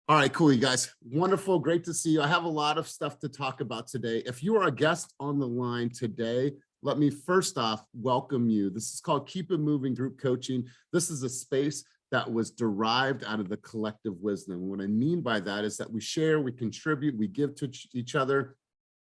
All right, cool, you guys. Wonderful. Great to see you. I have a lot of stuff to talk about today. If you are a guest on the line today, let me first off welcome you. This is called Keep It Moving Group Coaching. This is a space that was derived out of the collective wisdom. What I mean by that is that we share, we contribute, we give to each other.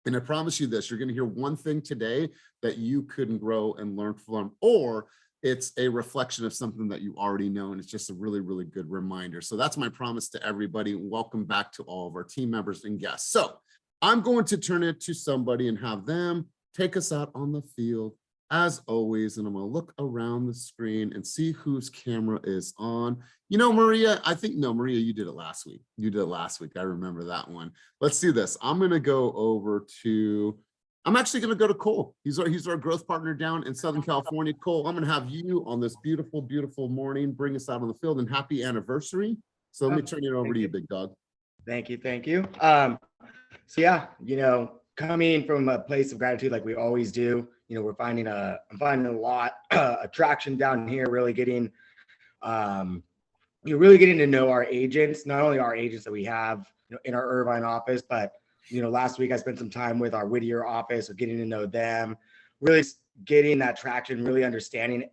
And I promise you this, you're going to hear one thing today that you couldn't grow and learn from, or it's a reflection of something that you already know, and it's just a really, really good reminder. So that's my promise to everybody. Welcome back to all of our team members and guests. So I'm going to turn it to somebody and have them take us out on the field as always. And I'm going to look around the screen and see whose camera is on. You know, Maria, Maria, you did it last week. You did it last week. I remember that one. Let's do this. I'm going to go over to I'm actually going to go to Cole. He's our growth partner down in Southern California. Cole, I'm going to have you on this beautiful, beautiful morning, bring us out on the field, and happy anniversary. So let me turn it over to you, big dog. Thank you. So yeah, coming from a place of gratitude like we always do, I'm finding a lot of traction down here, really getting to know our agents, not only our agents that we have in our Irvine office, but last week I spent some time with our Whittier office, so getting to know them, really getting that traction, really understanding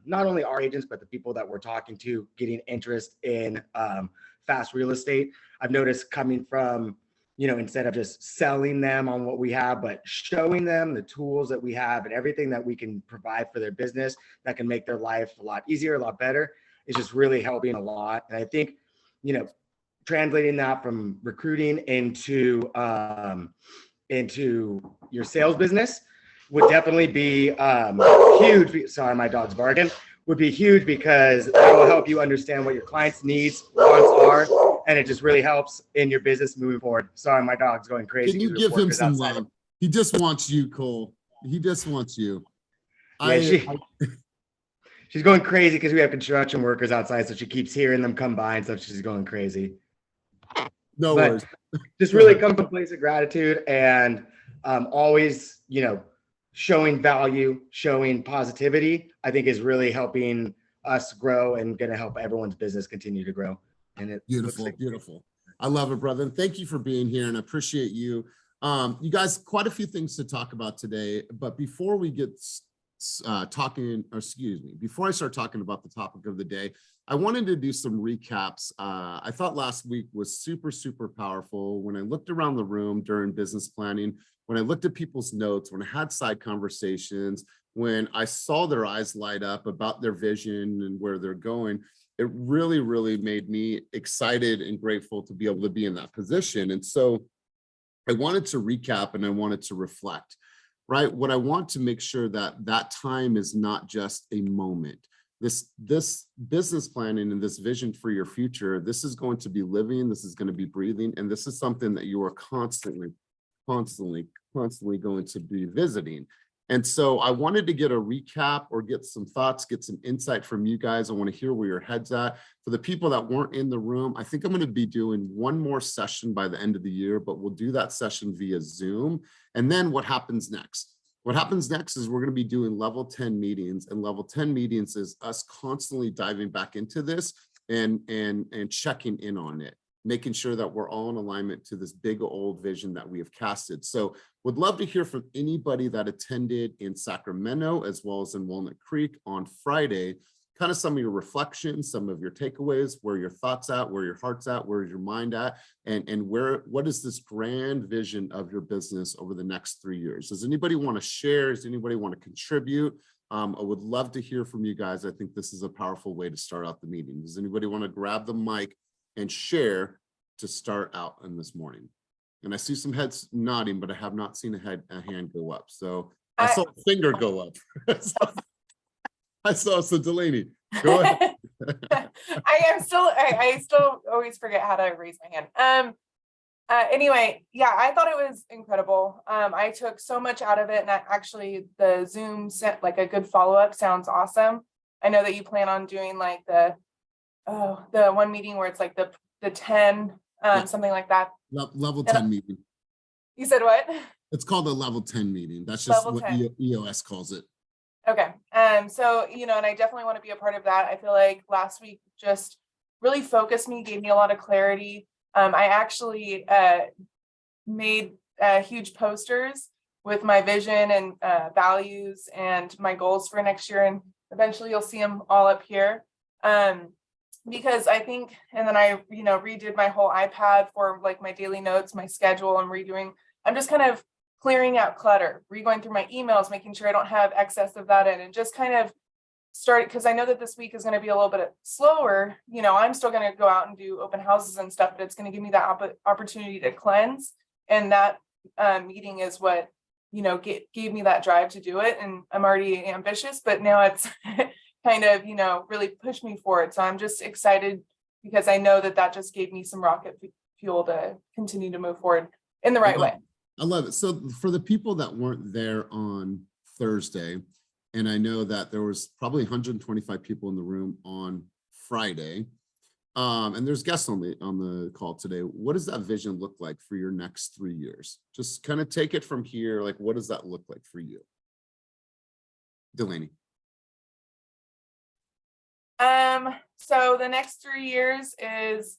not only our agents, but the people that we're talking to, getting interest in fast real estate. I've noticed coming from, instead of just selling them on what we have, but showing them the tools that we have and everything that we can provide for their business that can make their life a lot easier, a lot better, is just really helping a lot. And I think, translating that from recruiting into your sales business would definitely be huge. Sorry, my dog's barking. Would be huge because that will help you understand what your clients' needs, wants are, and it just really helps in your business moving forward. Sorry, my dog's going crazy. Can you give him some love? He just wants you, Cole. He just wants you. Yeah, she's going crazy because we have construction workers outside, so she keeps hearing them come by and stuff. She's going crazy. No worries. Just really come from a place of gratitude and always, showing value, showing positivity, I think is really helping us grow and going to help everyone's business continue to grow. And it beautiful. I love it, brother. And thank you for being here, and I appreciate you. You guys, quite a few things to talk about today, but before we get before I start talking about the topic of the day, I wanted to do some recaps. I thought last week was super, super powerful. When I looked around the room during business planning, when I looked at people's notes, when I had side conversations, when I saw their eyes light up about their vision and where they're going, it really, really made me excited and grateful to be able to be in that position. And so I wanted to recap and I wanted to reflect. Right? What I want to make sure that time is not just a moment. This business planning and this vision for your future, this is going to be living, this is going to be breathing, and this is something that you are constantly going to be visiting. And so I wanted to get a recap or get some thoughts, get some insight from you guys. I want to hear where your head's at. For the people that weren't in the room, I think I'm going to be doing one more session by the end of the year, but we'll do that session via Zoom. And then what happens next? What happens next is we're going to be doing level 10 meetings, and level 10 meetings is us constantly diving back into this and checking in on it, making sure that we're all in alignment to this big old vision that we have casted. So would love to hear from anybody that attended in Sacramento as well as in Walnut Creek on Friday, kind of some of your reflections, some of your takeaways, where your thoughts at, where your heart's at, where's your mind at, and what is this grand vision of your business over the next 3 years? Does anybody want to share? Does anybody want to contribute? I would love to hear from you guys. I think this is a powerful way to start out the meeting. Does anybody want to grab the mic and share to start out in this morning? And I see some heads nodding, but I have not seen a hand go up. So I saw a finger go up. I saw Delaney. Go ahead. I still always forget how to raise my hand. Anyway, yeah, I thought it was incredible. I took so much out of it, and actually the Zoom sent like a good follow-up. Sounds awesome. I know that you plan on doing like the one meeting where it's like the 10, something like that. Level 10 meeting. You said what? It's called a level 10 meeting. That's just level what EOS calls it. Okay. So, and I definitely want to be a part of that. I feel like last week just really focused me, gave me a lot of clarity. I actually made huge posters with my vision and values and my goals for next year. And eventually you'll see them all up here. Because I think, and then I, redid my whole iPad for like my daily notes, my schedule. I'm just kind of clearing out clutter, going through my emails, making sure I don't have excess of that in, and just kind of start, because I know that this week is going to be a little bit slower. I'm still going to go out and do open houses and stuff, but it's going to give me that opportunity to cleanse. And that meeting is what, gave me that drive to do it. And I'm already ambitious, but now it's kind of, really pushed me forward. So I'm just excited because I know that just gave me some rocket fuel to continue to move forward in the right way. I love it. So for the people that weren't there on Thursday, and I know that there was probably 125 people in the room on Friday, and there's guests on the call today. What does that vision look like for your next 3 years? Just kind of take it from here. Like, what does that look like for you? Delaney. So the next 3 years is,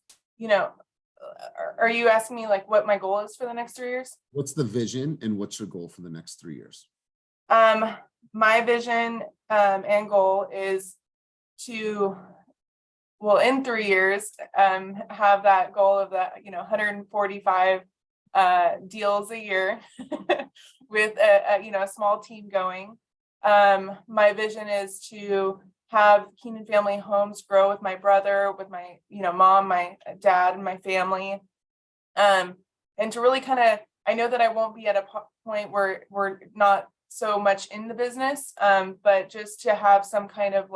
are you asking me like what my goal is for the next 3 years? What's the vision and what's your goal for the next 3 years? My vision and goal is to, in 3 years, have that goal of that, 145 deals a year with a small team going. My vision is to have Keenan Family Homes grow with my brother, with my, mom, my dad, and my family. And to really I know that I won't be at a point where we're not so much in the business, but just to have some kind of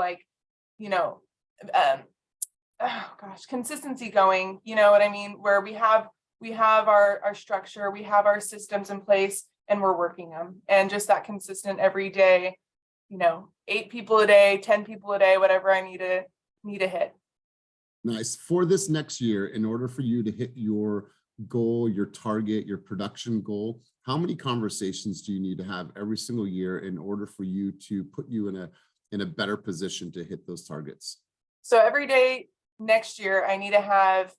consistency going, you know what I mean? Where we have our structure, we have our systems in place, and we're working them, and just that consistent every day, 8 people a day, 10 people a day, whatever I need to hit. Nice. For this next year, in order for you to hit your goal, your target, your production goal, how many conversations do you need to have every single year in order for you to put you in a better position to hit those targets? So every day next year, I need to have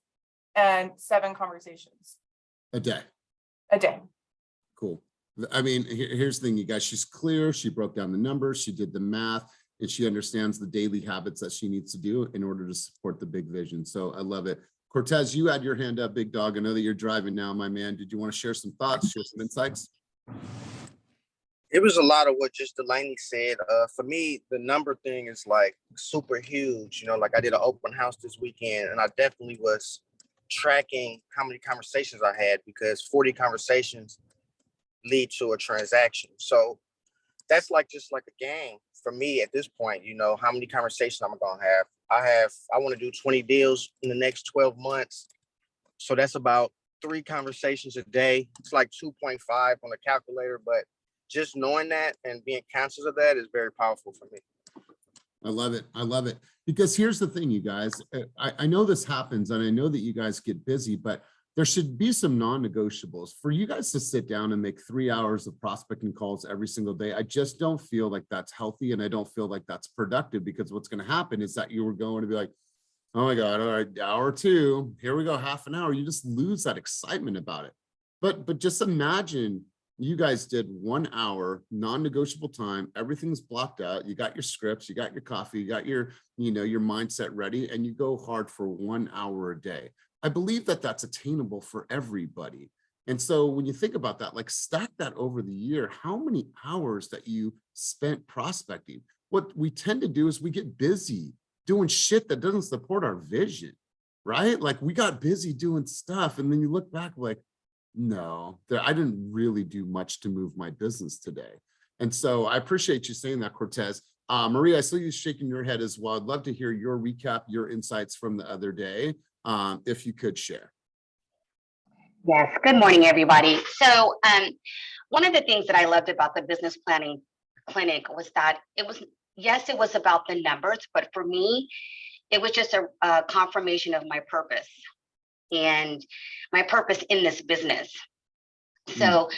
7 conversations. A day. Cool. I mean, here's the thing, you guys, she's clear. She broke down the numbers. She did the math, and she understands the daily habits that she needs to do in order to support the big vision. So I love it. Cortez, you had your hand up, big dog. I know that you're driving now, my man. Did you want to share some thoughts, share some insights? It was a lot of what just Delaney said. For me, the number thing is like super huge. Like I did an open house this weekend, and I definitely was tracking how many conversations I had, because 40 conversations lead to a transaction. So that's just like a game for me at this point. How many conversations I'm gonna have. I want to do 20 deals in the next 12 months. So that's about 3 conversations a day. It's like 2.5 on the calculator, but just knowing that and being conscious of that is very powerful for me. I love it. I love it. Because here's the thing, you guys, I know this happens, and I know that you guys get busy, but there should be some non-negotiables for you guys to sit down and make 3 hours of prospecting calls every single day. I just don't feel like that's healthy, and I don't feel like that's productive, because what's going to happen is that you were going to be like, oh my God, all right, hour 2, here we go, half an hour. You just lose that excitement about it. But just imagine you guys did 1 hour, non-negotiable time. Everything's blocked out. You got your scripts, you got your coffee, you got your, your mindset ready, and you go hard for 1 hour a day. I believe that that's attainable for everybody. And so when you think about that, like stack that over the year, how many hours that you spent prospecting? What we tend to do is we get busy doing shit that doesn't support our vision, right? Like we got busy doing stuff, and then you look back like, no, I didn't really do much to move my business today. And so I appreciate you saying that, Cortez. Maria, I saw you shaking your head as well. I'd love to hear your recap, your insights from the other day, if you could share. Yes, good morning, everybody. So one of the things that I loved about the business planning clinic was that it was about the numbers, but for me, it was just a confirmation of my purpose and my purpose in this business. So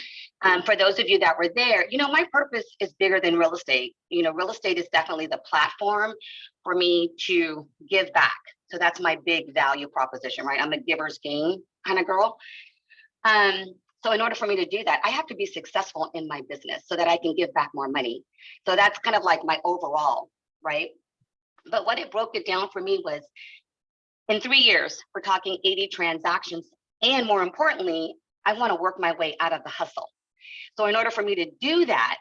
for those of you that were there, my purpose is bigger than real estate. Real estate is definitely the platform for me to give back. So that's my big value proposition, right? I'm a giver's gain kind of girl. So in order for me to do that, I have to be successful in my business so that I can give back more money. So that's kind of like my overall, right? But what it broke it down for me was in 3 years, we're talking 80 transactions. And more importantly, I want to work my way out of the hustle. So in order for me to do that,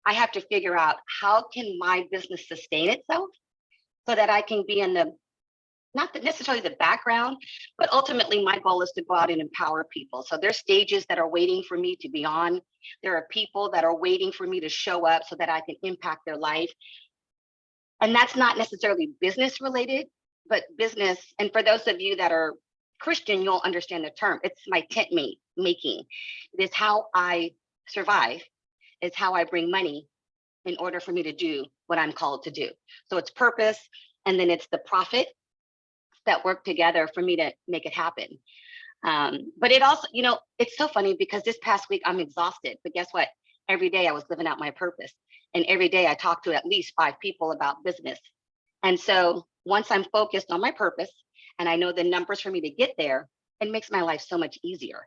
I have to figure out how can my business sustain itself so that I can be in the, not necessarily the background, but ultimately my goal is to go out and empower people. So there's stages that are waiting for me to be on. There are people that are waiting for me to show up so that I can impact their life. And that's not necessarily business related, but business. And for those of you that are Christian, you'll understand the term. It's my tent making. It is how I survive. It's how I bring money in order for me to do what I'm called to do. So it's purpose, and then it's the profit that work together for me to make it happen. But it also, it's so funny because this past week I'm exhausted, but guess what? Every day I was living out my purpose. And every day I talked to at least 5 people about business. And so once I'm focused on my purpose and I know the numbers for me to get there, it makes my life so much easier.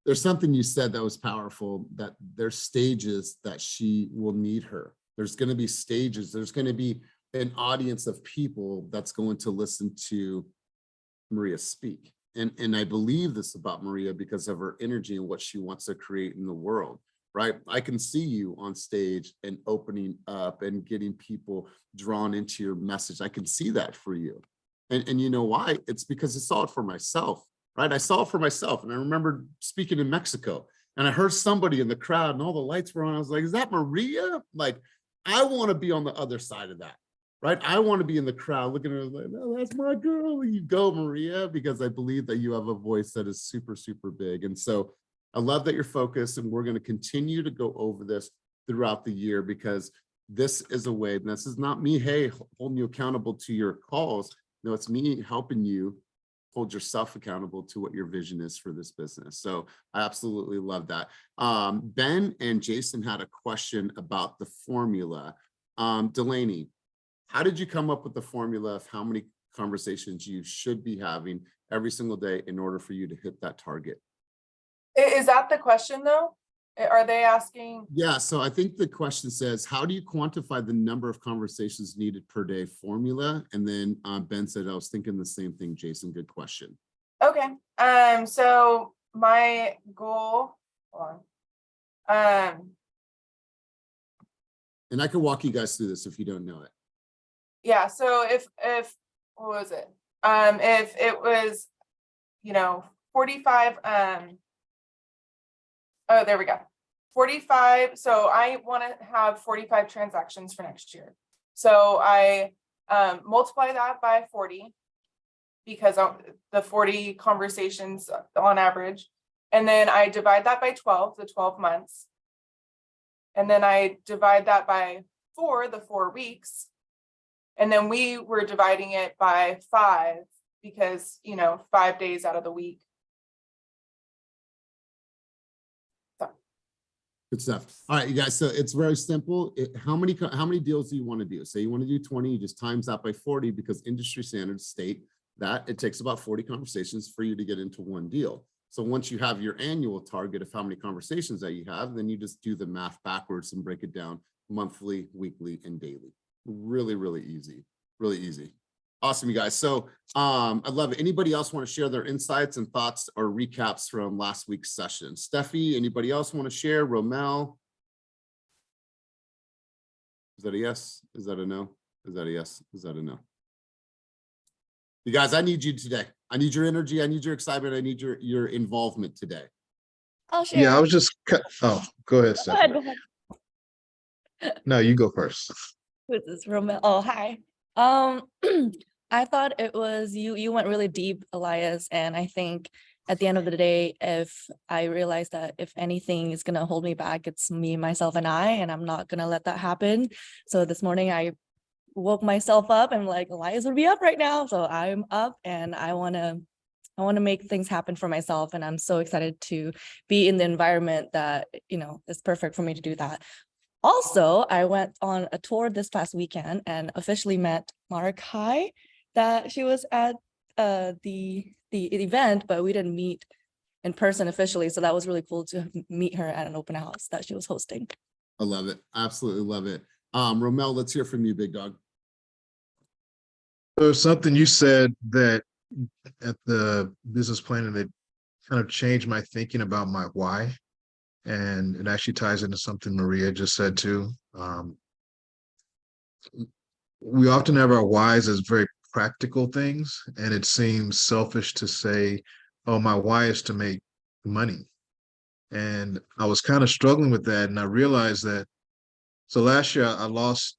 There's something you said that was powerful, that there's stages that she will need her. There's going to be stages. There's going to be an audience of people that's going to listen to Maria speak. And I believe this about Maria because of her energy and what she wants to create in the world, right? I can see you on stage and opening up and getting people drawn into your message. I can see that for you. And you know why? It's because I saw it for myself, right? I saw it for myself. And I remember speaking in Mexico and I heard somebody in the crowd and all the lights were on. I was like, is that Maria? Like, I want to be on the other side of that. Right? I want to be in the crowd looking at her like, no, that's my girl. You go, Maria, because I believe that you have a voice that is super, super big. And so I love that you're focused, and we're going to continue to go over this throughout the year because this is a way, and this is not me, hey, holding you accountable to your calls. No, it's me helping you hold yourself accountable to what your vision is for this business. So I absolutely love that. Ben and Jason had a question about the formula. Delaney, how did you come up with the formula of how many conversations you should be having every single day in order for you to hit that target? Is that the question though? Are they asking? Yeah, so I think the question says, how do you quantify the number of conversations needed per day formula? And then Ben said, I was thinking the same thing, Jason, good question. Okay, so my goal, hold on. And I can walk you guys through this if you don't know it. Yeah, so if what was it? If it was, 45, oh, there we go. 45. So I want to have 45 transactions for next year. So I multiply that by 40 because the 40 conversations on average. And then I divide that by 12, the 12 months. And then I divide that by 4, the 4 weeks. And then we were dividing it by 5 because, 5 days out of the week. So. Good stuff. All right, you guys. So it's very simple. How many deals do you want to do? Say you want to do 20, you just times that by 40 because industry standards state that it takes about 40 conversations for you to get into one deal. So once you have your annual target of how many conversations that you have, then you just do the math backwards and break it down monthly, weekly, and daily. Really, really easy. Really easy. Awesome, you guys. So I love it. Anybody else want to share their insights and thoughts or recaps from last week's session? Steffi, anybody else want to share? Romel? Is that a yes? Is that a no? Is that a yes? Is that a no? You guys, I need you today. I need your energy. I need your excitement. I need your involvement today. I'll share. Yeah, I was just, oh, go ahead, Go Stephanie. ahead, go ahead. No, you go first. Who's this? Romeo? Oh, hi. I thought it was you went really deep, Elias, and I think at the end of the day, if I realize that if anything is gonna hold me back, it's me, myself, and I'm not gonna let that happen. So this morning I woke myself up and like, Elias would be up right now. So I'm up and I wanna make things happen for myself. And I'm so excited to be in the environment that, is perfect for me to do that. Also, I went on a tour this past weekend and officially met Mark Hai, that she was at the event, but we didn't meet in person officially. So that was really cool to meet her at an open house that she was hosting. I love it. Absolutely love it. Romel, let's hear from you, big dog. There's something you said that at the business planning that kind of changed my thinking about my why. And it actually ties into something Maria just said too. We often have our whys as very practical things, and it seems selfish to say, oh, my why is to make money. And I was kind of struggling with that. And I realized that, so last year I lost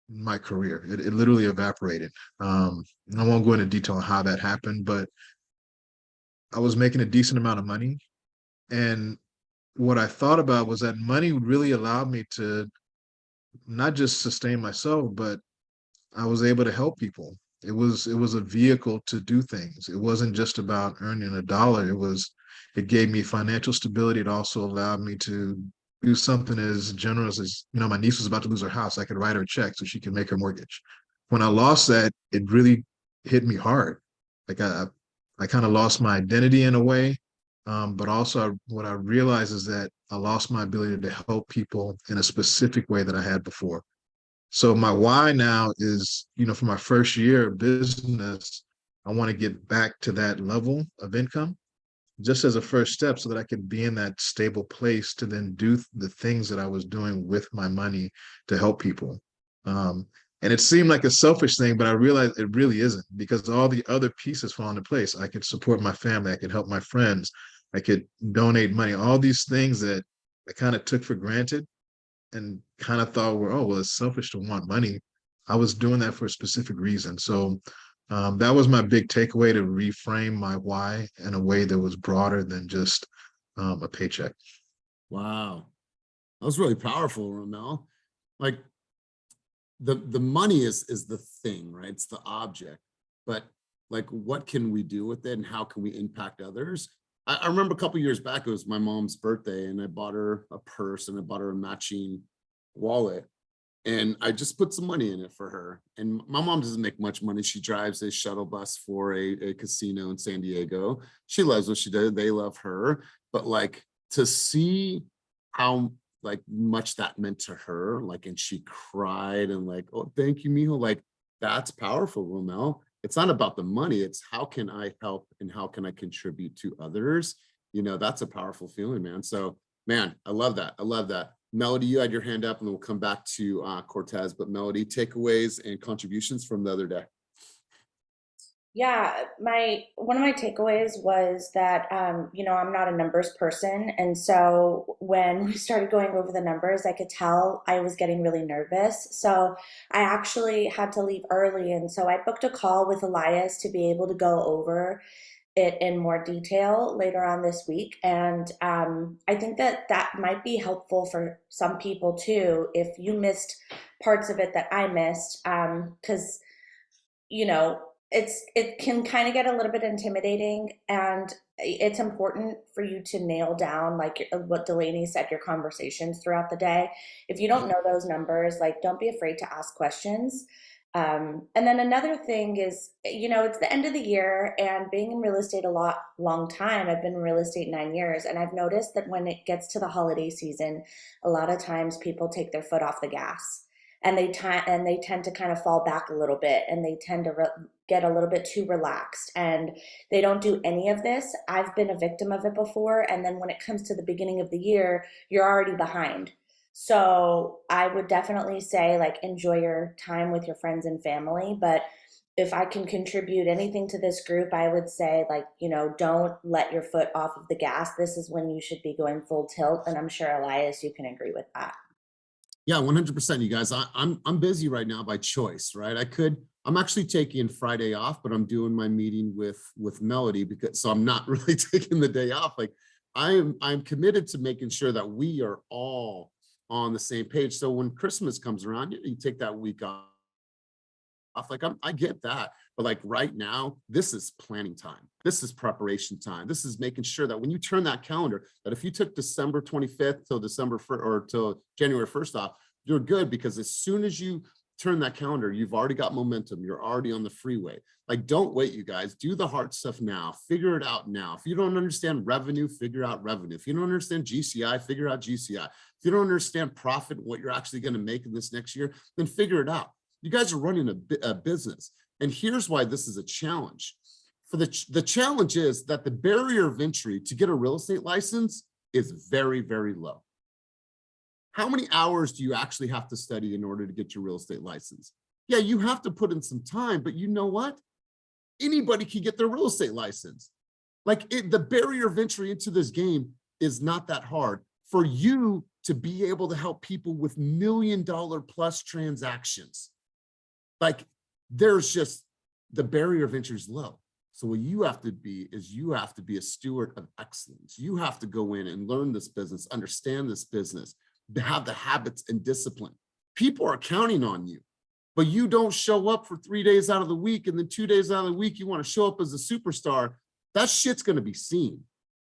my career. It literally evaporated. And I won't go into detail on how that happened, but I was making a decent amount of money. And what I thought about was that money would really allow me to not just sustain myself, but I was able to help people. It was a vehicle to do things. It wasn't just about earning a dollar. It gave me financial stability. It also allowed me to do something as generous as, my niece was about to lose her house. I could write her a check so she could make her mortgage. When I lost that, it really hit me hard. Like I kind of lost my identity in a way. But also what I realized is that I lost my ability to help people in a specific way that I had before. So my why now is, for my first year of business, I want to get back to that level of income just as a first step so that I could be in that stable place to then do the things that I was doing with my money to help people. And it seemed like a selfish thing, but I realized it really isn't, because all the other pieces fall into place. I could support my family. I could help my friends. I could donate money, all these things that I kind of took for granted and kind of thought were, oh, well, it's selfish to want money. I was doing that for a specific reason. So that was my big takeaway, to reframe my why in a way that was broader than just a paycheck. Wow. That was really powerful, Romel. Like the money is the thing, right? It's the object, but like, what can we do with it and how can we impact others? I remember a couple years back, it was my mom's birthday and I bought her a purse and I bought her a matching wallet. And I just put some money in it for her. And my mom doesn't make much money. She drives a shuttle bus for a casino in San Diego. She loves what she does. They love her. But like, to see how like much that meant to her, like, and she cried and like, oh, thank you, mijo. Like, that's powerful, Romel. It's not about the money. It's how can I help and how can I contribute to others? That's a powerful feeling, man. So, man, I love that. I love that. Melody, you had your hand up and then we'll come back to Cortez, but Melody, takeaways and contributions from the other day. Yeah, one of my takeaways was that I'm not a numbers person, and so when we started going over the numbers, I could tell I was getting really nervous. So I actually had to leave early, and so I booked a call with Elias to be able to go over it in more detail later on this week. And I think that might be helpful for some people too, if you missed parts of it that I missed, because it can kind of get a little bit intimidating, and it's important for you to nail down, like what Delaney said, your conversations throughout the day. If you don't know those numbers, like, don't be afraid to ask questions. And then another thing is, it's the end of the year, and being in real estate long time, I've been in real estate 9 years, and I've noticed that when it gets to the holiday season, a lot of times people take their foot off the gas, and they tend to kind of fall back a little bit, and they tend to get a little bit too relaxed, and they don't do any of this. I've been a victim of it before, and then when it comes to the beginning of the year, you're already behind. So I would definitely say, like, enjoy your time with your friends and family. But if I can contribute anything to this group, I would say, like, don't let your foot off of the gas. This is when you should be going full tilt. And I'm sure, Elias, you can agree with that. Yeah, 100%, you guys. I'm busy right now by choice, right? I'm actually taking Friday off, but I'm doing my meeting with Melody, so I'm not really taking the day off. Like, I'm committed to making sure that we are all on the same page. So when Christmas comes around, you take that week off. Like, I get that, But like right now, this is planning time. This is preparation time. This is making sure that when you turn that calendar, that if you took December 25th till December 1st or till January 1st off, you're good, because as soon as you turn that calendar, you've already got momentum. You're already on the freeway. Like, don't wait, you guys. Do the hard stuff now. Figure it out now. If you don't understand revenue, figure out revenue. If you don't understand GCI, figure out GCI. If you don't understand profit, what you're actually going to make in this next year, then figure it out. You guys are running a business. And here's why this is a challenge. For the challenge is that the barrier of entry to get a real estate license is very, very low. How many hours do you actually have to study in order to get your real estate license? Yeah, you have to put in some time, but you know what? Anybody can get their real estate license. Like the barrier of entry into this game is not that hard for you to be able to help people with $1 million plus transactions. Like there's just, the barrier of entry is low. So what you have to be is you have to be a steward of excellence. You have to go in and learn this business, understand this business, have the habits and discipline. People are counting on you, but you don't show up for 3 days out of the week, and then 2 days out of the week, you want to show up as a superstar. That shit's going to be seen.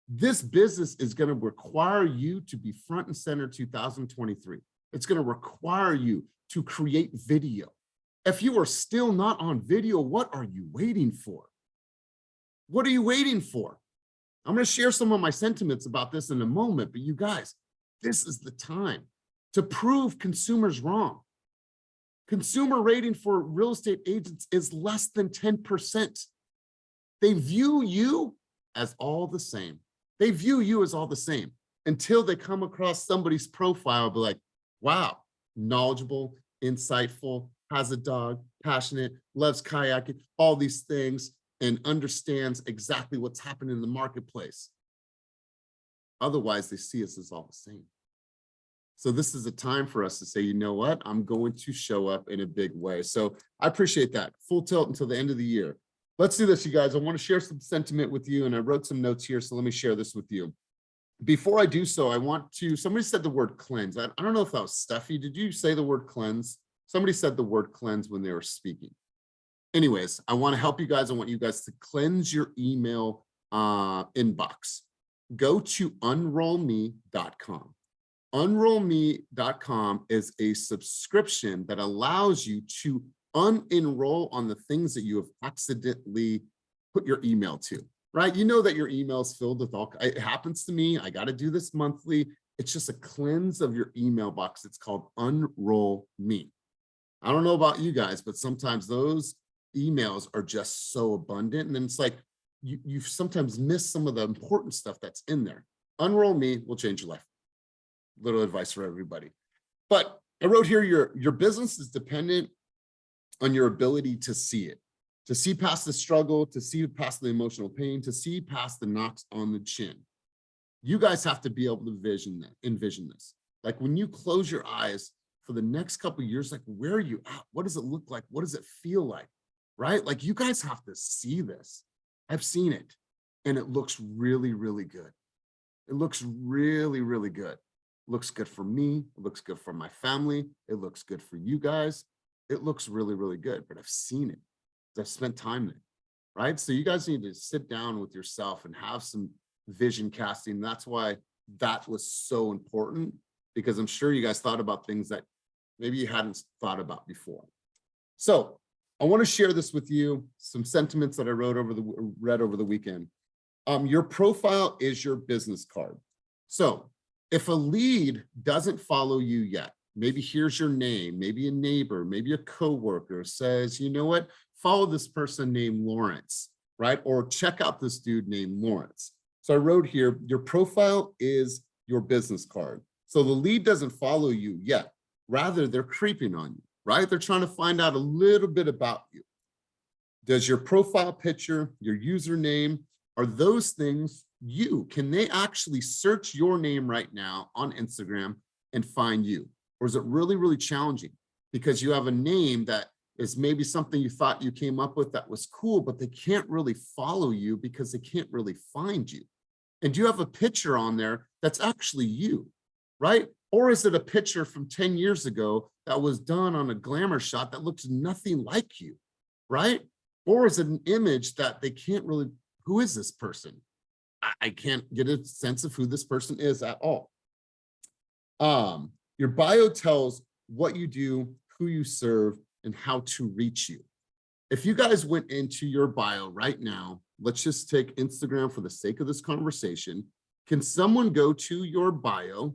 This business is going to require you to be front and center 2023. It's going to require you to create video. If you are still not on video, what are you waiting for? What are you waiting for? I'm going to share some of my sentiments about this in a moment, but you guys, this is the time to prove consumers wrong. Consumer rating for real estate agents is less than 10%. They view you as all the same. They view you as all the same until they come across somebody's profile, be like, wow, knowledgeable, insightful, has a dog, passionate, loves kayaking, all these things, and understands exactly what's happening in the marketplace. Otherwise, they see us as all the same. So this is a time for us to say, you know what? I'm going to show up in a big way. So I appreciate that. Full tilt until the end of the year. Let's do this, you guys. I want to share some sentiment with you, and I wrote some notes here, so let me share this with you. Before I do so, I want to, somebody said the word cleanse. I don't know if that was Steffi. Did you say the word cleanse? Somebody said the word cleanse when they were speaking. Anyways, I want to help you guys. I want you guys to cleanse your email inbox. Go to unrollme.com. Unrollme.com is a subscription that allows you to unenroll on the things that you have accidentally put your email to, right? You know that your email is filled with all, it happens to me. I got to do this monthly. It's just a cleanse of your email box. It's called Unroll Me. I don't know about you guys, but sometimes those emails are just so abundant. And then it's like, you've sometimes missed some of the important stuff that's in there. Unroll Me will change your life. Little advice for everybody. But I wrote here, your business is dependent on your ability to see it, to see past the struggle, to see past the emotional pain, to see past the knocks on the chin. You guys have to be able to envision this. Like when you close your eyes for the next couple of years, like where are you at? What does it look like? What does it feel like? Right? Like you guys have to see this. I've seen it and it looks really, really good. It looks really, really good. It looks good for me. It looks good for my family. It looks good for you guys. It looks really, really good, but I've seen it. I've spent time there, right? So you guys need to sit down with yourself and have some vision casting. That's why that was so important, because I'm sure you guys thought about things that maybe you hadn't thought about before. So I want to share this with you, some sentiments that I read over the weekend. Your profile is your business card. So if a lead doesn't follow you yet, maybe here's your name, maybe a neighbor, maybe a coworker says, you know what, follow this person named Lawrence, right? Or check out this dude named Lawrence. So I wrote here, your profile is your business card. So the lead doesn't follow you yet. Rather, they're creeping on you, right? They're trying to find out a little bit about you. Does your profile picture, your username, are those things you? Can they actually search your name right now on Instagram and find you? Or is it really, really challenging because you have a name that is maybe something you thought you came up with that was cool, but they can't really follow you because they can't really find you? And do you have a picture on there that's actually you, right? Or is it a picture from 10 years ago that was done on a glamour shot that looks nothing like you, right? Or is it an image that they can't really, who is this person? I can't get a sense of who this person is at all. Your bio tells what you do, who you serve, and how to reach you. If you guys went into your bio right now, let's just take Instagram for the sake of this conversation. Can someone go to your bio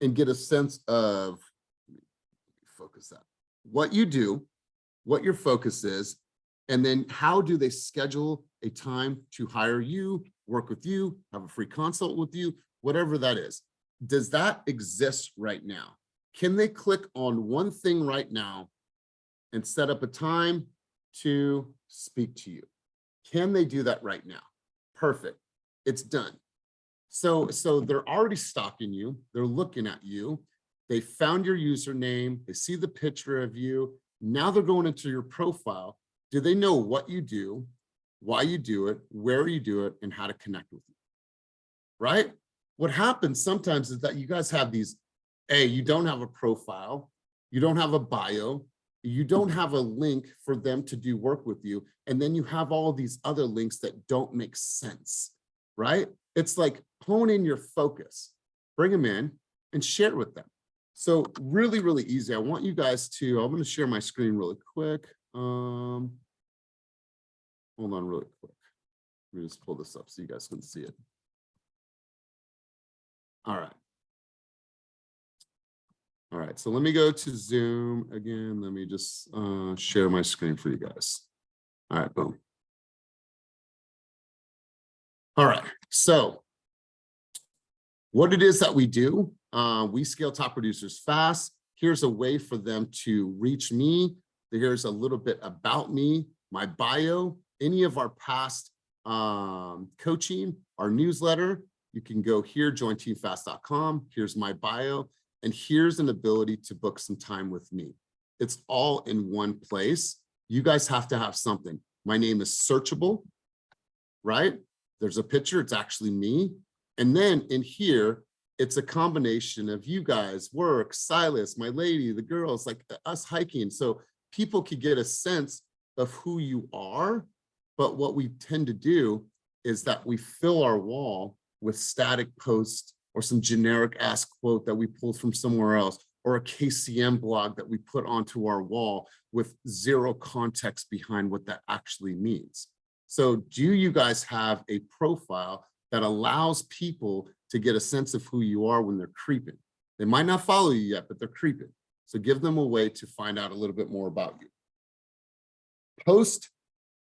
and get a sense of, focus that, what you do, what your focus is, and then how do they schedule a time to hire you, work with you, have a free consult with you, whatever that is. Does that exist right now? Can they click on one thing right now and set up a time to speak to you? Can they do that right now? Perfect. It's done. So they're already stalking you. They're looking at you. They found your username. They see the picture of you. Now they're going into your profile. Do they know what you do, why you do it, where you do it, and how to connect with you? Right? What happens sometimes is that you guys have these, you don't have a profile, you don't have a bio, you don't have a link for them to do work with you, and then you have all of these other links that don't make sense, right? It's like hone in your focus, bring them in and share with them. So really, really easy. I want you guys to, I'm going to share my screen really quick. Hold on really quick. Let me just pull this up so you guys can see it. All right. All right, so let me go to Zoom again. Let me just share my screen for you guys. All right, boom. All right, so what it is that we do, we scale top producers fast. Here's a way for them to reach me. Here's a little bit about me, my bio, any of our past coaching, our newsletter. You can go here, jointeamfast.com. Here's my bio. And here's an ability to book some time with me. It's all in one place. You guys have to have something. My name is searchable, right? There's a picture, it's actually me. And then in here, it's a combination of you guys, work, Silas, my lady, the girls, like us hiking. So people can get a sense of who you are. But what we tend to do is that we fill our wall with static posts or some generic ass quote that we pulled from somewhere else, or a KCM blog that we put onto our wall with zero context behind what that actually means. So do you guys have a profile that allows people to get a sense of who you are when they're creeping? They might not follow you yet, but they're creeping. So give them a way to find out a little bit more about you. Posts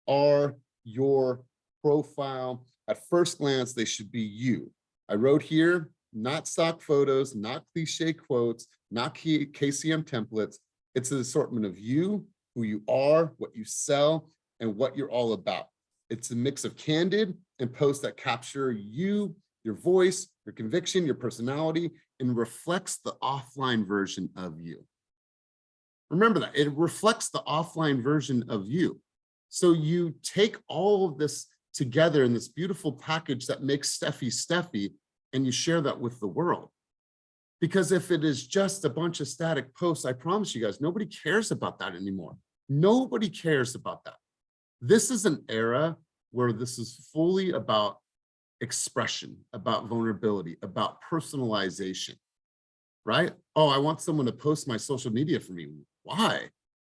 are your profile. At first glance, they should be you. I wrote here, not stock photos, not cliche quotes, not KCM templates. It's an assortment of you, who you are, what you sell, and what you're all about. It's a mix of candid and posts that capture you, your voice, your conviction, your personality, and reflects the offline version of you. Remember that, it reflects the offline version of you. So you take all of this together in this beautiful package that makes Steffi, and you share that with the world. Because if it is just a bunch of static posts, I promise you guys, nobody cares about that anymore. Nobody cares about that. This is an era where this is fully about expression, about vulnerability, about personalization, right? Oh, I want someone to post my social media for me. Why?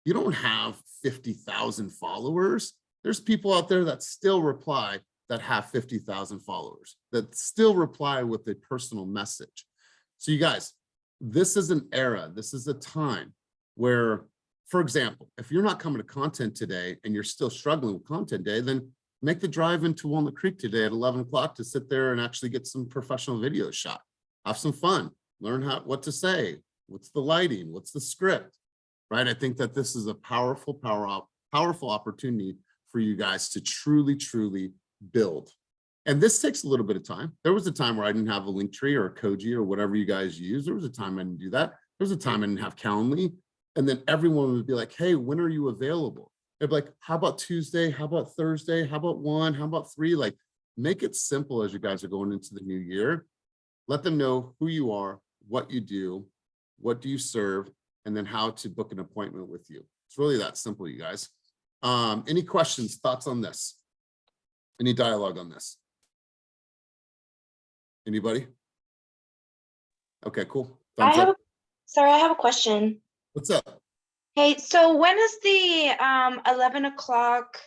You don't have 50,000 followers. There's people out there that still reply that have 50,000 followers, that still reply with a personal message. So you guys, this is an era, this is a time where, for example, if you're not coming to content today and you're still struggling with content day, then make the drive into Walnut Creek today at 11 o'clock to sit there and actually get some professional videos shot. Have some fun, learn what to say, what's the lighting, what's the script, right? I think that this is a powerful opportunity for you guys to truly build. And this takes a little bit of time. There was a time where I didn't have a Linktree or a Koji or whatever you guys use. There was a time I didn't do that. There was a time I didn't have Calendly. And then everyone would be like, hey, when are you available? They'd be like, how about Tuesday? How about Thursday? How about 1? How about 3? Like, make it simple as you guys are going into the new year. Let them know who you are, what you do, what do you serve, and then how to book an appointment with you. It's really that simple, you guys. Any questions, thoughts on this? Any dialogue on this? Anybody? Okay, cool. I Thumbs have up. sorry, I have a question. What's up? Hey, so when is the 11 o'clock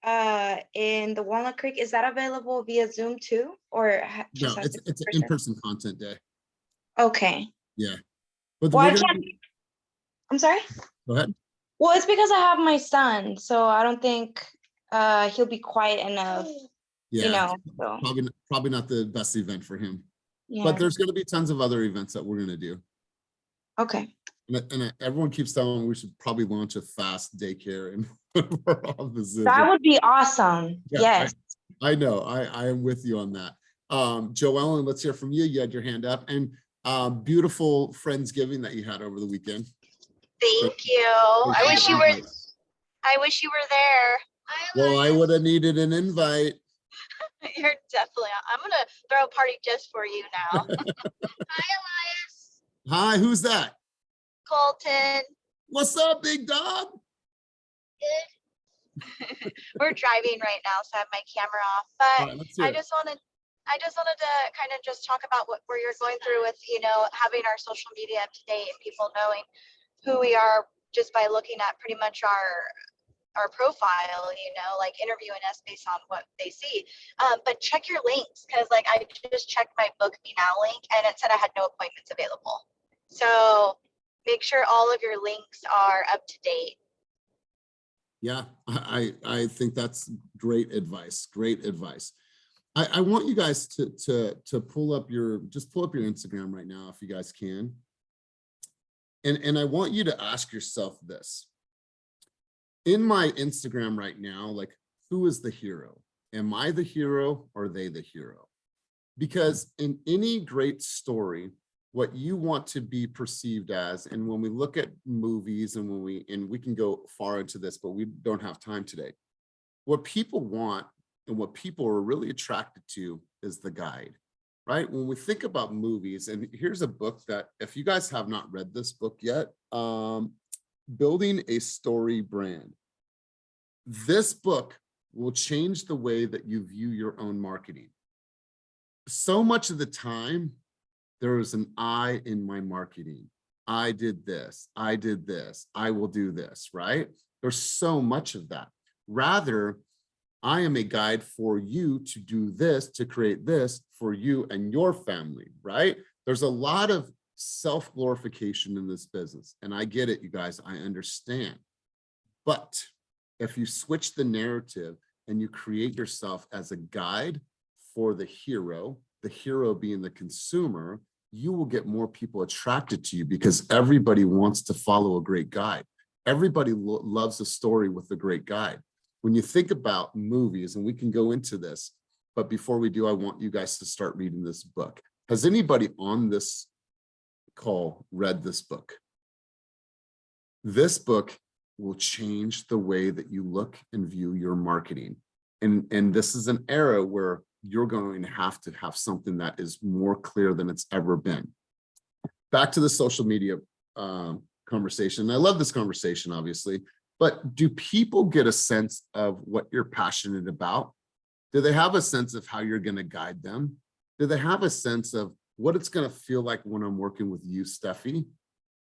in the Walnut Creek? Is that available via Zoom too, or just No, has to be it's an in person? in-person content day. Okay. Yeah. But Well, we're I gonna can't. I'm sorry. go ahead. Well, it's because I have my son, so I don't think he'll be quiet enough. You Yeah, know. So probably not the best event for him. yeah. But there's gonna be tons of other events that we're gonna do. Okay. And everyone keeps telling me we should probably launch a fast daycare in our offices. That would be awesome. Yeah, Yes. I know. I am with you on that. Joellen, let's hear from you. You had your hand up, and beautiful Friendsgiving that you had over the weekend. Thank you. I wish you were there. Well, I would have needed an invite. You're definitely. I'm gonna throw a party just for you now. Hi, Elias. Hi, who's that? Colton. What's up, big dog? Good. We're driving right now, so I have my camera off. All But right, let's hear I it. just wanted to kind of just talk about where you're going through with, having our social media up to date and people knowing who we are just by looking at pretty much our profile, like interviewing us based on what they see. But check your links, because like I just checked my Book Me Now link and it said I had no appointments available. So make sure all of your links are up to date. Yeah, I think that's great advice. Great advice. I want you guys to pull up your Instagram right now if you guys can. And I want you to ask yourself this. In my Instagram right now, like, who is the hero? Am I the hero or are they the hero? Because in any great story, what you want to be perceived as, and when we look at movies and we can go far into this, but we don't have time today. What people want and what people are really attracted to is the guide, right? When we think about movies, and here's a book that if you guys have not read this book yet, Building a Story Brand. This book will change the way that you view your own marketing. So much of the time, there is an I in my marketing. I did this, I will do this, right? There's so much of that. Rather, I am a guide for you to do this, to create this for you and your family, right? There's a lot of self-glorification in this business. And I get it, you guys, I understand. But if you switch the narrative and you create yourself as a guide for the hero being the consumer, you will get more people attracted to you because everybody wants to follow a great guide. Everybody loves a story with a great guide. When you think about movies, and we can go into this, but before we do, I want you guys to start reading this book. Has anybody on this call read this book? This book will change the way that you look and view your marketing. And this is an era where you're going to have something that is more clear than it's ever been. Back to the social media conversation. I love this conversation, obviously, but do people get a sense of what you're passionate about? Do they have a sense of how you're going to guide them? Do they have a sense of what it's going to feel like when I'm working with you, Steffi?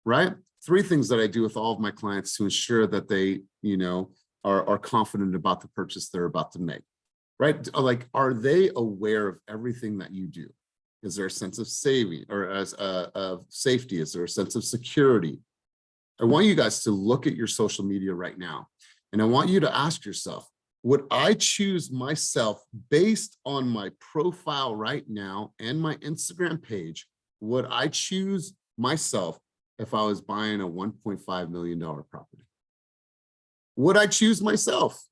Right? 3 things that I do with all of my clients to ensure that they, are confident about the purchase they're about to make. Right? Like, are they aware of everything that you do? Is there a sense of saving or of safety? Is there a sense of security? I want you guys to look at your social media right now. And I want you to ask yourself, would I choose myself based on my profile right now and my Instagram page? Would I choose myself if I was buying a $1.5 million property? Would I choose myself?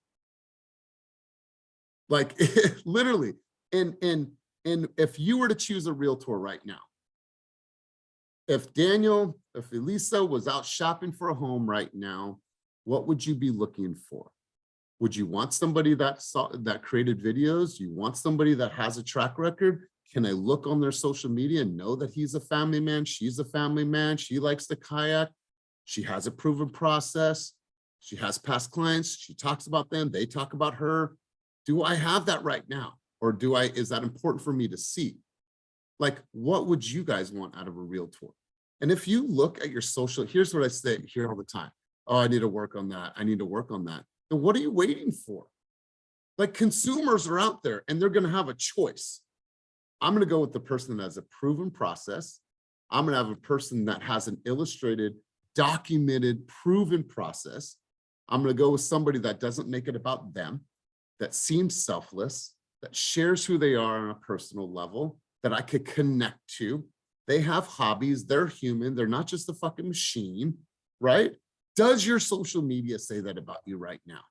Like, literally. And if you were to choose a realtor right now, if Elisa was out shopping for a home right now, what would you be looking for? Would you want somebody that created videos? Do you want somebody that has a track record? Can I look on their social media and know that he's a family man? She's a family man. She likes to kayak. She has a proven process. She has past clients. She talks about them. They talk about her. Do I have that right now? Or is that important for me to see? Like, what would you guys want out of a realtor? And if you look at your social, here's what I say here all the time. Oh, I need to work on that. I need to work on that. Then what are you waiting for? Like, consumers are out there and they're going to have a choice. I'm going to go with the person that has a proven process. I'm going to have a person that has an illustrated, documented, proven process. I'm going to go with somebody that doesn't make it about them, that seems selfless, that shares who they are on a personal level, that I could connect to. They have hobbies. They're human. They're not just a fucking machine, right? Does your social media say that about you right now?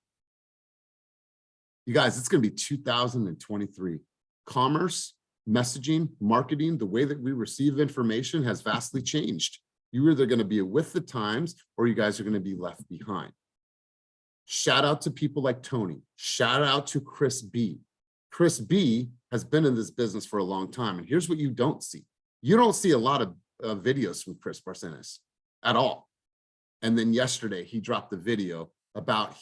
You guys, it's going to be 2023. Commerce, messaging, marketing, the way that we receive information has vastly changed. You're either going to be with the times or you guys are going to be left behind. Shout out to people like Tony. Shout out to Chris B. Chris B has been in this business for a long time. And here's what you don't see. You don't see a lot of videos from Chris Barcenas at all. And then yesterday he dropped the video about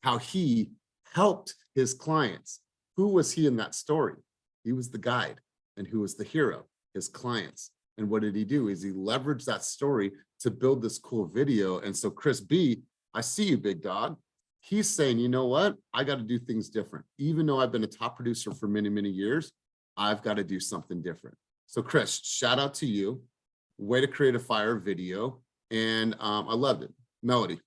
how he helped his clients. Who was he in that story? He was the guide. And who was the hero? His clients. And what did he do? Is he leveraged that story to build this cool video. And so Chris B, I see you, big dog. He's saying, you know what? I got to do things different. Even though I've been a top producer for many, many years, I've got to do something different. So Chris, shout out to you. Way to create a fire video. And I loved it. Melody.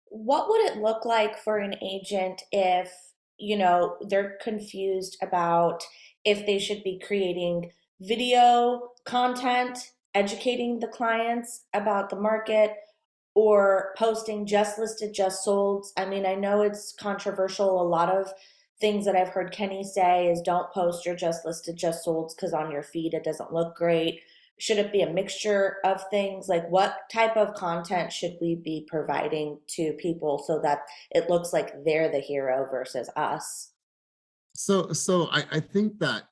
What would it look like for an agent if, you know, they're confused about if they should be creating video content, educating the clients about the market, or posting just listed, just sold? I mean, I know it's controversial. A lot of things that I've heard Kenny say is don't post your just listed, just sold because on your feed it doesn't look great. Should it be a mixture of things? Like, what type of content should we be providing to people so that it looks like they're the hero versus us? So I think that,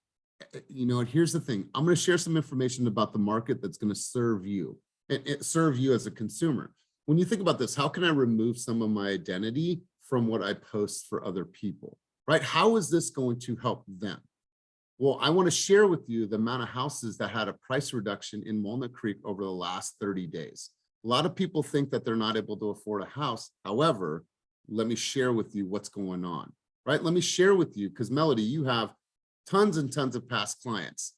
you know, here's the thing. I'm going to share some information about the market that's going to serve you and serve you as a consumer. When you think about this, how can I remove some of my identity from what I post for other people, right? How is this going to help them? Well, I want to share with you the amount of houses that had a price reduction in Walnut Creek over the last 30 days. A lot of people think that they're not able to afford a house. However, let me share with you what's going on, right? Let me share with you, because Melody, you have tons and tons of past clients.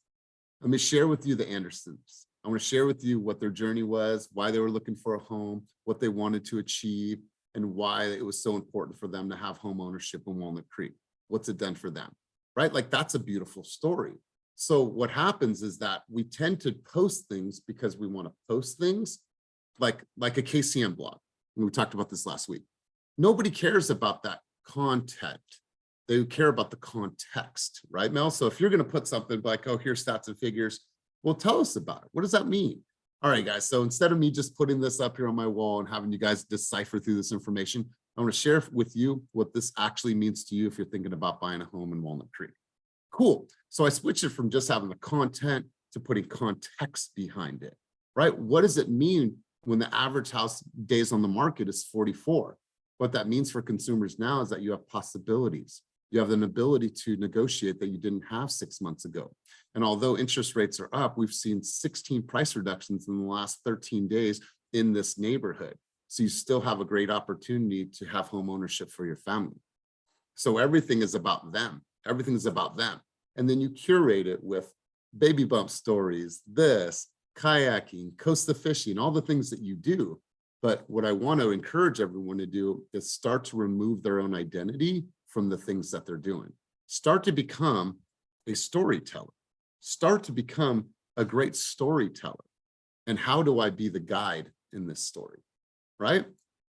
Let me share with you the Andersons. I want to share with you what their journey was, why they were looking for a home, what they wanted to achieve, and why it was so important for them to have home ownership in Walnut Creek. What's it done for them, right? Like, that's a beautiful story. So what happens is that we tend to post things because we want to post things like a KCM blog. And we talked about this last week. Nobody cares about that content. They care about the context, right, Mel? So if you're going to put something like, oh, here's stats and figures, well, tell us about it. What does that mean? All right, guys. So instead of me just putting this up here on my wall and having you guys decipher through this information, I want to share with you what this actually means to you if you're thinking about buying a home in Walnut Creek. Cool. So I switched it from just having the content to putting context behind it, right? What does it mean when the average house days on the market is 44? What that means for consumers now is that you have possibilities. You have an ability to negotiate that you didn't have 6 months ago. And although interest rates are up, we've seen 16 price reductions in the last 13 days in this neighborhood. So you still have a great opportunity to have home ownership for your family. So everything is about them. Everything is about them. And then you curate it with baby bump stories, this, kayaking, coastal fishing, all the things that you do. But what I want to encourage everyone to do is start to remove their own identity from the things that they're doing. Start to become a storyteller. Start to become a great storyteller. And how do I be the guide in this story, right?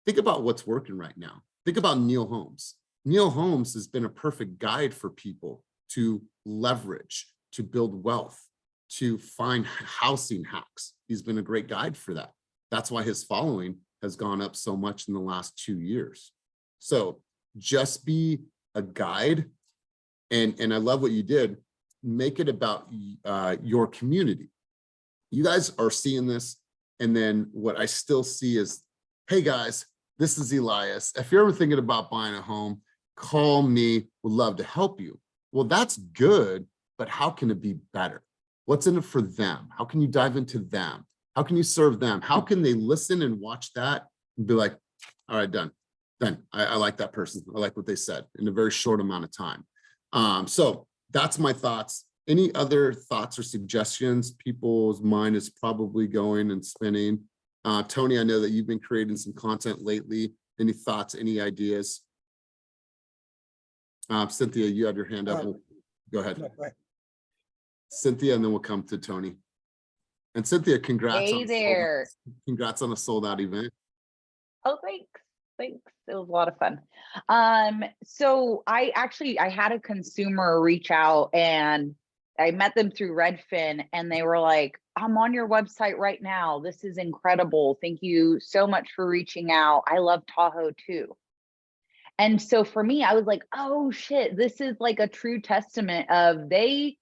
Think about what's working right now. Think about Neil Holmes. Neil Holmes has been a perfect guide for people to leverage, to build wealth, to find housing hacks. He's been a great guide for that. That's why his following has gone up so much in the last 2 years. So just be a guide. And I love what you did. Make it about your community. You guys are seeing this. And then what I still see is hey guys, this is Elias. If you're ever thinking about buying a home, call me, would love to help you. Well, that's good, but how can it be better? What's in it for them? How can you dive into them? How can you serve them? How can they listen and watch that and be like, all right, done. I like that person. I like what they said in a very short amount of time. So that's my thoughts. Any other thoughts or suggestions? People's mind is probably going and spinning. Tony, I know that you've been creating some content lately. Any thoughts, any ideas? Cynthia, you have your hand up. Go ahead. No, go ahead. Cynthia, and then we'll come to Tony. And Cynthia, congrats. Hey there. Congrats on a sold out event. Oh, thanks. Thanks. It was a lot of fun. So I had a consumer reach out and I met them through Redfin and they were like, I'm on your website right now. This is incredible. Thank you so much for reaching out. I love Tahoe too. And so for me, I was like, oh shit, this is like a true testament of they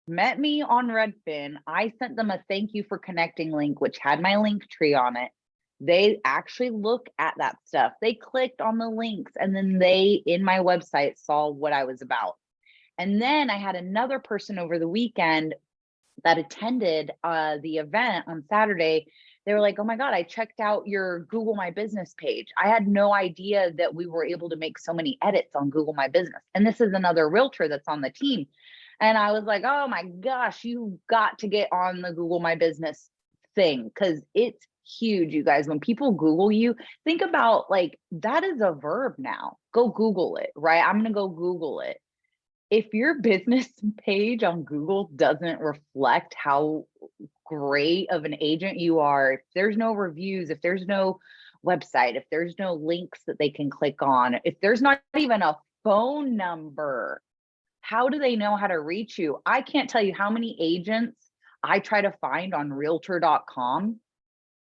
met me on Redfin. I sent them a thank you for connecting link, which had my link tree on it. They actually look at that stuff. They clicked on the links and then they, in my website, saw what I was about. And then I had another person over the weekend that attended the event on Saturday. They were like, oh my God, I checked out your Google My Business page. I had no idea that we were able to make so many edits on Google My Business. And this is another realtor that's on the team. And I was like, oh my gosh, you got to get on the Google My Business thing because it's huge, you guys. When people Google you, think about like, that is a verb now. Go Google it, right? I'm going to go Google it. If your business page on Google doesn't reflect how great of an agent you are, if there's no reviews, if there's no website, if there's no links that they can click on, if there's not even a phone number, how do they know how to reach you? I can't tell you how many agents I try to find on realtor.com.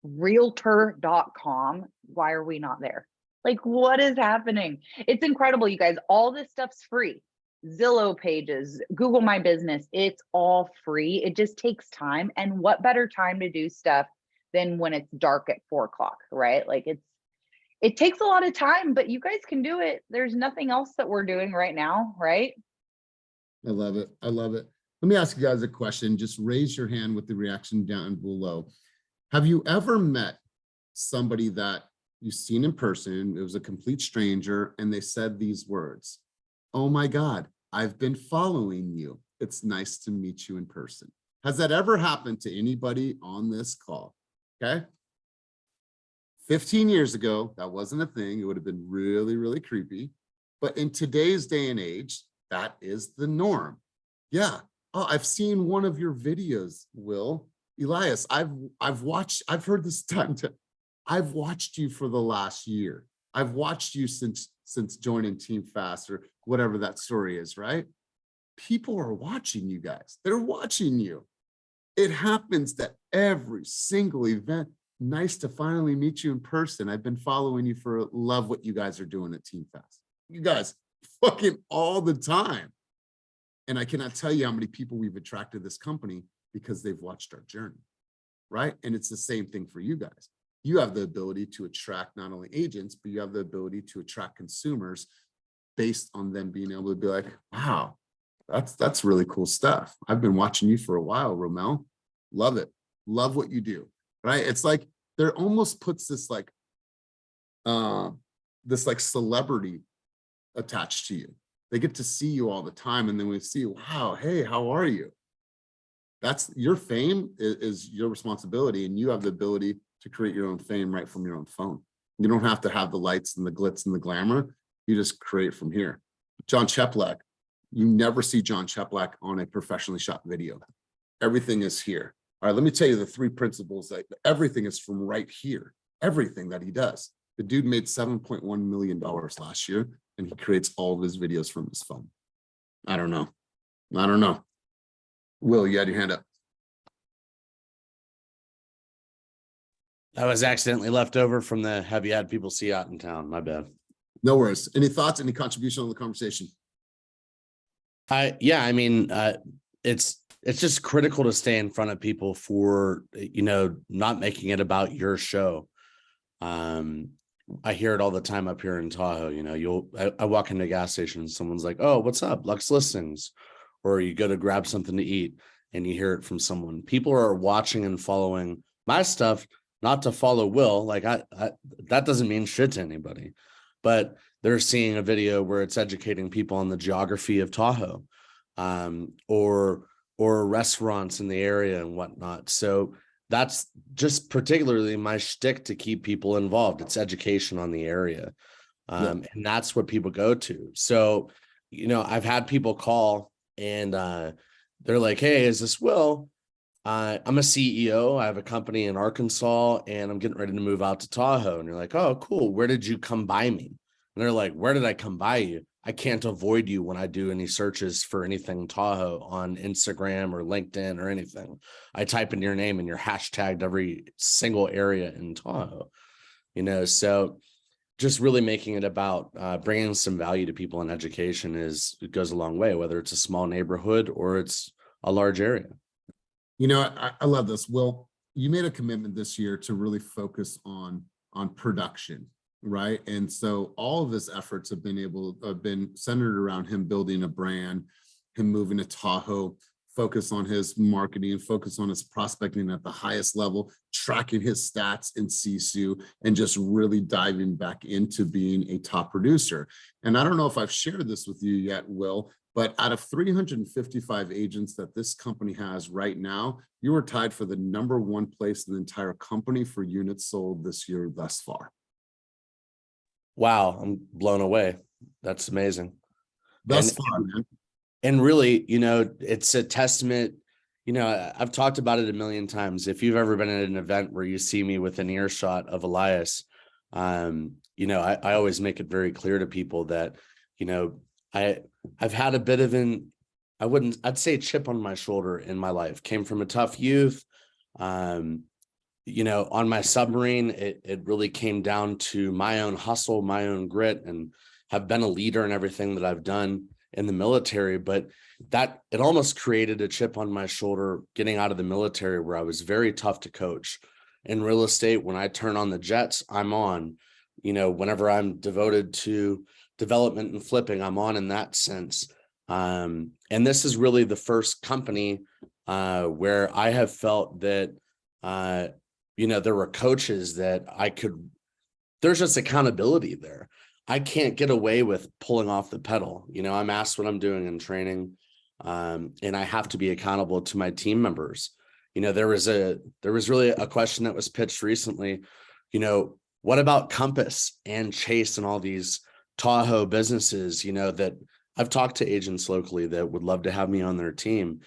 Realtor.com. Why are we not there? Like, what is happening? It's incredible, you guys. All this stuff's free. Zillow pages, Google My Business, it's all free. It just takes time. And what better time to do stuff than when it's dark at 4 o'clock, right? Like it takes a lot of time, but you guys can do it. There's nothing else that we're doing right now, right? I love it. I love it. Let me ask you guys a question. Just raise your hand with the reaction down below. Have you ever met somebody that you've seen in person? It was a complete stranger and they said these words, oh my God, I've been following you. It's nice to meet you in person. Has that ever happened to anybody on this call? Okay. 15 years ago, that wasn't a thing. It would have been really, really creepy. But in today's day and age, that is the norm. Yeah. Oh, I've seen one of your videos, Will. Elias, I've heard this time. I've watched you for the last year. I've watched you since joining Team Fast or whatever that story is, right? People are watching you guys. They're watching you. It happens that every single event, nice to finally meet you in person. I've been following you for love what you guys are doing at Team Fast. You guys fucking all the time. And I cannot tell you how many people we've attracted to this company because they've watched our journey, right? And it's the same thing for you guys. You have the ability to attract not only agents, but you have the ability to attract consumers based on them being able to be like, wow, that's really cool stuff. I've been watching you for a while, Romel. Love it. Love what you do, right? It's like, there almost puts this like celebrity attached to you. They get to see you all the time. And then we see, wow, hey, how are you? That's your fame is your responsibility. And you have the ability to create your own fame right from your own phone. You don't have to have the lights and the glitz and the glamour. You just create from here. John Cheplack, you never see John Cheplack on a professionally shot video. Everything is here. All right, let me tell you the 3 principles that everything is from right here. Everything that he does. The dude made $7.1 million last year, and he creates all of his videos from his phone. I don't know. Will, you had your hand up. That was accidentally left over from the have you had people see out in town? My bad. No worries. Any thoughts, any contribution on the conversation? Yeah, I mean, it's just critical to stay in front of people for, not making it about your show. I hear it all the time up here in Tahoe. You know, I walk into a gas station and someone's like, "Oh, what's up? Lux Listings," or you go to grab something to eat and you hear it from someone. People are watching and following my stuff, not to follow Will. Like I that doesn't mean shit to anybody, but they're seeing a video where it's educating people on the geography of Tahoe, or restaurants in the area and whatnot. So that's just particularly my shtick to keep people involved. It's education on the area. And that's what people go to. So, you know, I've had people call and they're like, "Hey, is this Will? I'm a CEO. I have a company in Arkansas and I'm getting ready to move out to Tahoe." And you're like, "Oh, cool. Where did you come by me?" And they're like, "Where did I come by you? I can't avoid you when I do any searches for anything Tahoe on Instagram or LinkedIn or anything. I type in your name and you're hashtagged every single area in Tahoe." You know, so just really making it about bringing some value to people in education it goes a long way, whether it's a small neighborhood or it's a large area. You know, I love this. Will, you made a commitment this year to really focus on production, right? And so all of his efforts have been centered around him building a brand, him moving to Tahoe, focus on his marketing, focus on his prospecting at the highest level, tracking his stats in CSU, and just really diving back into being a top producer. And I don't know if I've shared this with you yet, Will, but out of 355 agents that this company has right now, you are tied for the #1 place in the entire company for units sold this year thus far. Wow, I'm blown away. That's amazing. Thus far, man. And really, you know, it's a testament. You know, I've talked about it a million times. If you've ever been at an event where you see me with an earshot of Elias, you know, I always make it very clear to people that, you know, I've had a bit of I'd say chip on my shoulder in my life. Came from a tough youth. You know, on my submarine, it really came down to my own hustle, my own grit, and have been a leader in everything that I've done in the military. But that it almost created a chip on my shoulder getting out of the military, where I was very tough to coach. In real estate, when I turn on the jets, I'm on. You know, whenever I'm devoted to development and flipping, I'm on in that sense. And this is really the first company where I have felt that you know, there were coaches that there's just accountability there. I can't get away with pulling off the pedal. You know, I'm asked what I'm doing in training, and I have to be accountable to my team members. You know, there was really a question that was pitched recently. You know, what about Compass and Chase and all these Tahoe businesses, you know, that I've talked to agents locally that would love to have me on their team.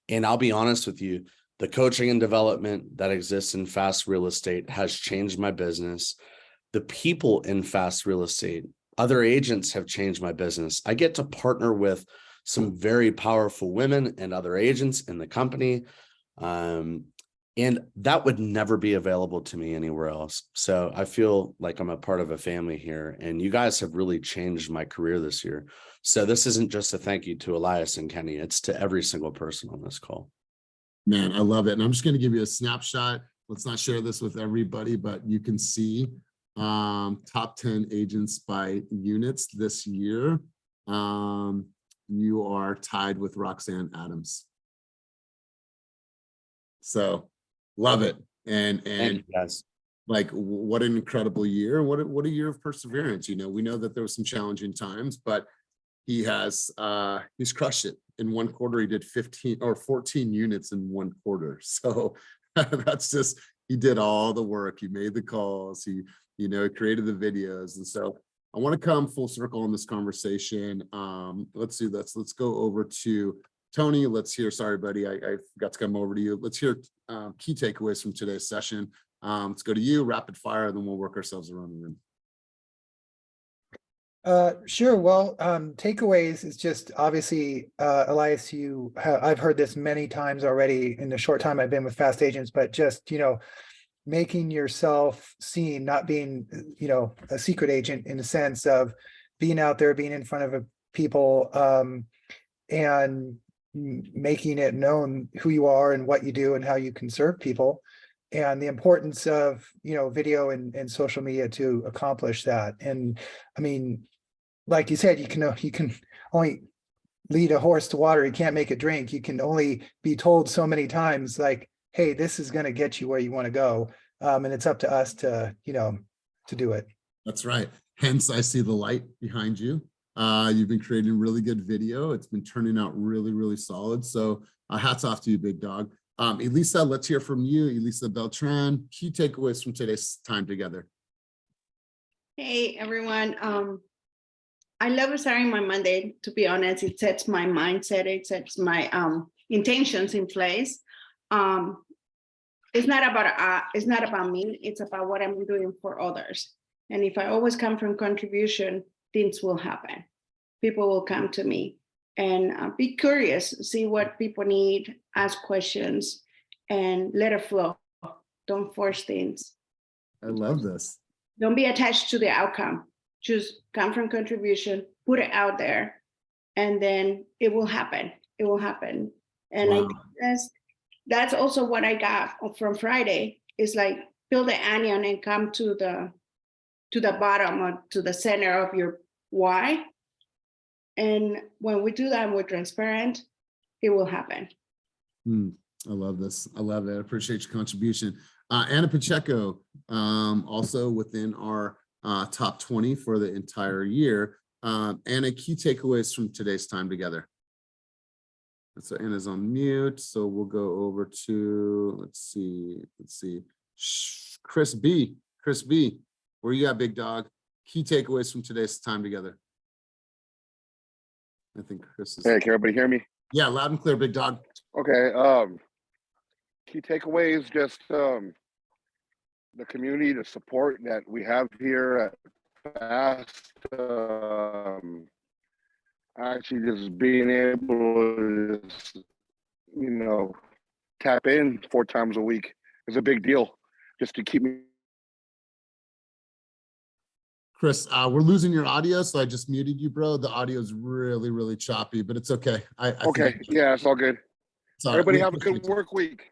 And I'll be honest with you, the coaching and development that exists in fast real estate has changed my business. The people in fast real estate, other agents have changed my business. I get to partner with some very powerful women and other agents in the company. And that would never be available to me anywhere else. So I feel like I'm a part of a family here, and you guys have really changed my career this year. So this isn't just a thank you to Elias and Kenny, it's to every single person on this call. Man, I love it. And I'm just going to give you a snapshot. Let's not share this with everybody, but you can see top 10 agents by units this year. You are tied with Roxanne Adams. So love it. And yes, like, what an incredible year. What a year of perseverance. You know, we know that there was some challenging times, but he's crushed it. In one quarter, he did 15 or 14 units in one quarter. So that's just, he did all the work. He made the calls. He, you know, created the videos. And so I want to come full circle in this conversation. Let's do this. Let's go over to Tony. Let's hear, sorry, buddy, I forgot to come over to you. Let's hear key takeaways from today's session. Let's go to you, rapid fire, then we'll work ourselves around the room. Sure. Well, takeaways is just obviously, Elias, I've heard this many times already in the short time I've been with Fast Agents, but just, you know, making yourself seen, not being, you know, a secret agent in the sense of being out there, being in front of people, and making it known who you are and what you do and how you can serve people. and the importance of, video and social media to accomplish that. And I mean, like you said, you can only lead a horse to water. You can't make it drink. You can only be told so many times, like, hey, this is going to get you where you want to go. And it's up to us to, to do it. That's right. Hence, I see the light behind you. You've been creating really good video. It's been turning out really, really solid. So hats off to you, big dog. Elisa, let's hear from you. Elisa Beltran, key takeaways from today's time together. Hey, everyone. I love starting my Monday, to be honest. It sets my mindset. It sets my intentions in place. It's not about me. It's about what I'm doing for others. And if I always come from contribution, things will happen. People will come to me, and be curious, see what people need, ask questions, and let it flow. Don't force things. I love this. Don't be attached to the outcome. Just come from contribution, put it out there, and then it will happen. It will happen. And Wow. I think that's also what I got from Friday. Is like peel the onion and come to the bottom or to the center of your why. And when we do that, we're transparent, it will happen. I love this. I love it. I appreciate your contribution. Anna Pacheco, also within our top 20 for the entire year. Anna, key takeaways from today's time together. So Anna's on mute. So we'll go over to, let's see. Chris B. Where you at, big dog? Key takeaways from today's time together. I think Chris is. Hey, can everybody hear me? Yeah, loud and clear, big dog. Okay. Key takeaways, just the community, the support that we have here at FAST. Actually, just being able to just, tap in 4 times a week is a big deal, just to keep me. Chris, we're losing your audio, so I just muted you, bro. The audio is really, really choppy, but it's okay. Okay, yeah, it's all good. Everybody have a good work week.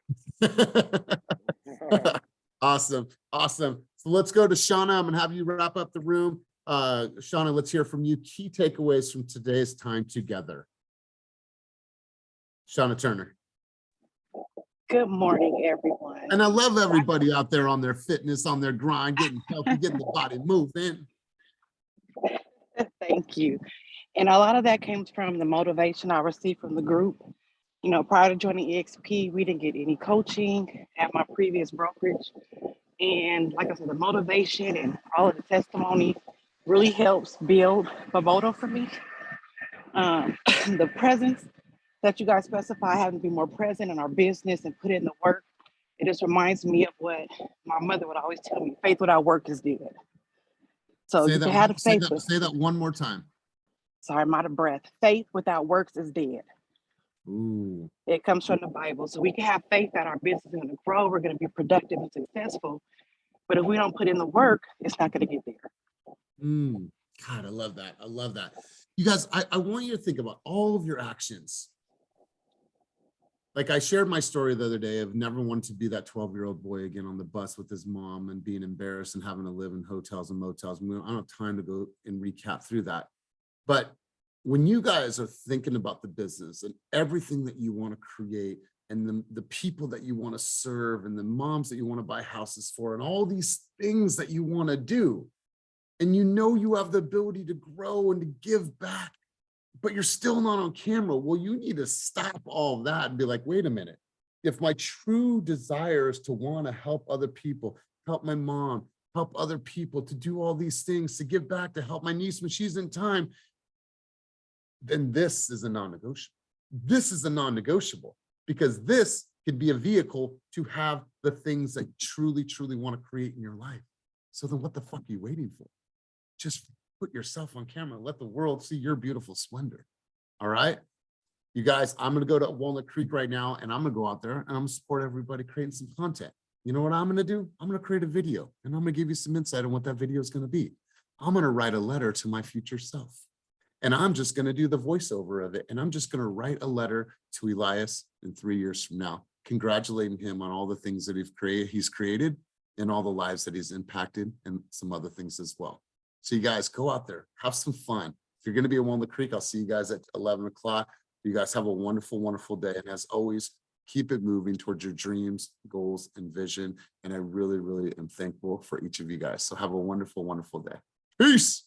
Awesome. So let's go to Shauna. I'm gonna have you wrap up the room. Shauna, let's hear from you. Key takeaways from today's time together. Shauna Turner. Good morning, everyone. And I love everybody out there on their fitness, on their grind, getting healthy, getting the body moving. Thank you. And a lot of that came from the motivation I received from the group. Prior to joining EXP, we didn't get any coaching at my previous brokerage. And like I said, the motivation and all of the testimony really helps build momentum for me. The presence that you guys specify, having to be more present in our business and put in the work, it just reminds me of what my mother would always tell me: faith without work is dead. So Say you that, can have the faith. say that one more time. Sorry, I'm out of breath. Faith without works is dead. Ooh. It comes from the Bible. So we can have faith that our business is going to grow, we're going to be productive and successful. But if we don't put in the work, it's not going to get there. God, I love that. I love that. You guys, I want you to think about all of your actions. Like I shared my story the other day of never wanting to be that 12-year-old boy again on the bus with his mom and being embarrassed and having to live in hotels and motels. I don't have time to go and recap through that. But when you guys are thinking about the business and everything that you want to create and the people that you want to serve and the moms that you want to buy houses for and all these things that you want to do, and you have the ability to grow and to give back, but you're still not on camera. Well, you need to stop all of that and be like, wait a minute. If my true desire is to want to help other people, help my mom, help other people, to do all these things, to give back, to help my niece when she's in time, then this is a non-negotiable. This is a non-negotiable, because this could be a vehicle to have the things that you truly, truly want to create in your life. So then what the fuck are you waiting for? Just put yourself on camera. Let the world see your beautiful splendor. All right. You guys, I'm going to go to Walnut Creek right now, and I'm going to go out there and I'm going to support everybody creating some content. You know what I'm going to do? I'm going to create a video, and I'm going to give you some insight on what that video is going to be. I'm going to write a letter to my future self, and I'm just going to do the voiceover of it. And I'm just going to write a letter to Elias in 3 years from now. congratulating him on all the things that he's created and all the lives that he's impacted and some other things as well. So you guys go out there, have some fun. If you're going to be at Walnut Creek, I'll see you guys at 11 o'clock. You guys have a wonderful, wonderful day. And as always, keep it moving towards your dreams, goals, and vision. And I really, really am thankful for each of you guys. So have a wonderful, wonderful day. Peace.